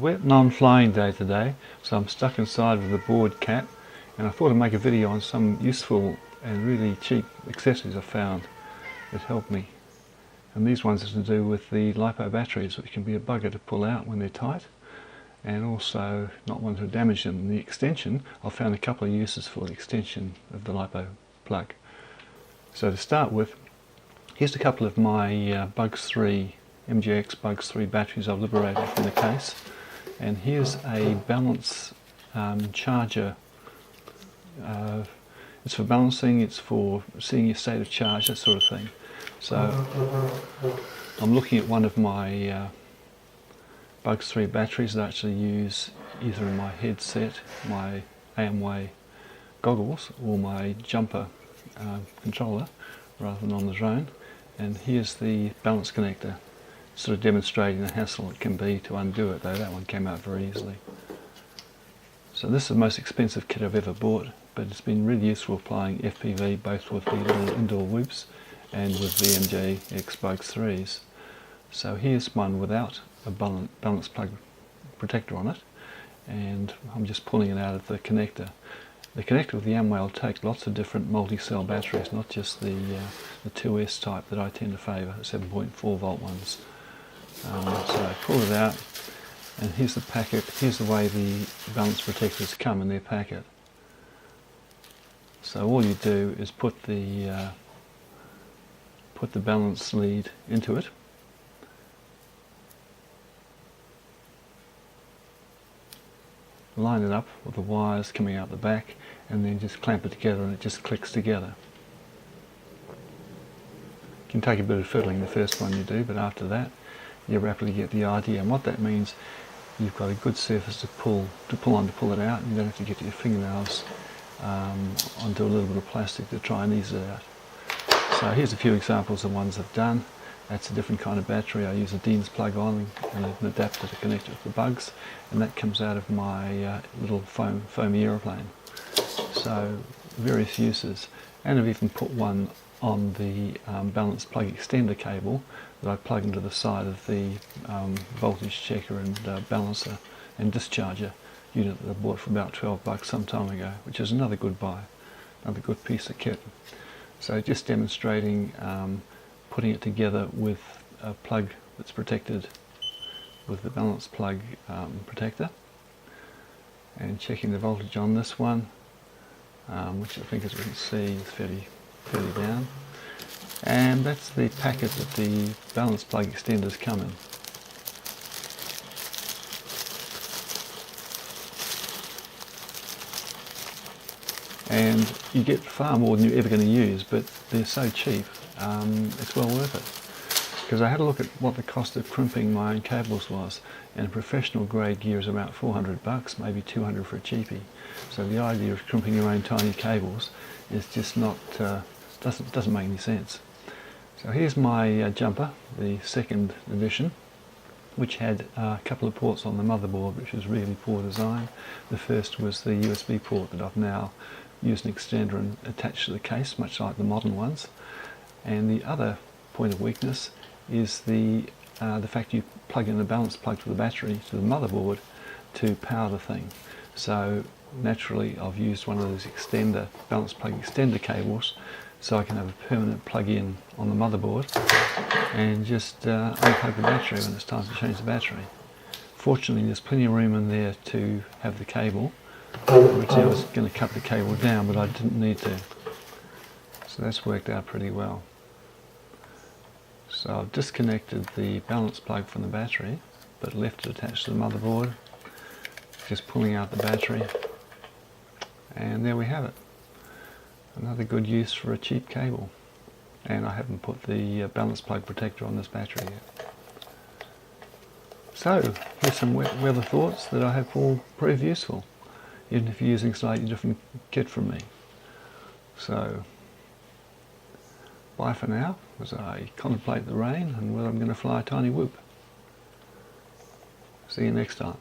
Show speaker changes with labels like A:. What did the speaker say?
A: wet non-flying day today, so I'm stuck inside with the board cap, and I thought I'd make a video on some useful and really cheap accessories I found that helped me. And these ones are to do with the Lipo batteries, which can be a bugger to pull out when they're tight, and also not want to damage them. The extension, I've found a couple of uses for the extension of the Lipo plug. So to start with, here's a couple of my Bugs 3, MJX Bugs 3 batteries I've liberated from the case, and here's a balance charger. It's for balancing, it's for seeing your state of charge, that sort of thing. So I'm looking at one of my Bugs 3 batteries that I actually use either in my headset, my AMWay goggles, or my jumper controller rather than on the drone. And here's the balance connector, sort of demonstrating the hassle it can be to undo it, though that one came out very easily. So this is the most expensive kit I've ever bought, but it's been really useful applying FPV both with the little indoor whoops and with the MJX Bugs 3s. So here's one without a balance plug protector on it, and I'm just pulling it out of the connector. The connector with the AMWay will take lots of different multi-cell batteries, not just the 2S type that I tend to favour, 7.4 volt ones. So I pull it out, and here's the packet. Here's the way the balance protectors come in their packet. So all you do is put the balance lead into it, line it up with the wires coming out the back, and then just clamp it together and it just clicks together. It can take a bit of fiddling the first one you do, but after that you rapidly get the idea. And what that means, you've got a good surface to pull on to pull it out, and you don't have to get your fingernails onto a little bit of plastic to try and ease it out. So here's a few examples of ones I've done. That's a different kind of battery. I use a Dean's plug on and an adapter to connect it to the Bugs, and that comes out of my little foamy aeroplane. So various uses, and I've even put one on the balance plug extender cable that I plug into the side of the voltage checker and balancer and discharger unit that I bought for about $12 some time ago, which is another good buy, another good piece of kit. So just demonstrating putting it together with a plug that's protected with the balance plug protector, and checking the voltage on this one, which I think, as we can see, is fairly down. And that's the packet that the balance plug extenders come in. And you get far more than you're ever going to use, but they're so cheap, it's well worth it. Because I had a look at what the cost of crimping my own cables was, and professional grade gear is about $400, maybe $200 for a cheapie. So the idea of crimping your own tiny cables is just not, doesn't make any sense. So here's my jumper, the second edition, which had a couple of ports on the motherboard, which was really poor design. The first was the USB port that I've now used an extender and attached to the case, much like the modern ones. And the other point of weakness is the fact you plug in the balance plug to the battery, to the motherboard, to power the thing. So naturally I've used one of those balance plug extender cables, so I can have a permanent plug-in on the motherboard and just unplug the battery when it's time to change the battery. Fortunately, there's plenty of room in there to have the cable. Originally I was going to cut the cable down, but I didn't need to. So that's worked out pretty well. So I've disconnected the balance plug from the battery, but left it attached to the motherboard. Just pulling out the battery, and there we have it. Another good use for a cheap cable. And I haven't put the balance plug protector on this battery yet. So here's some weather thoughts that I hope will prove useful, even if you're using slightly different kit from me. So bye for now, as I contemplate the rain and whether I'm going to fly a tiny whoop. See you next time.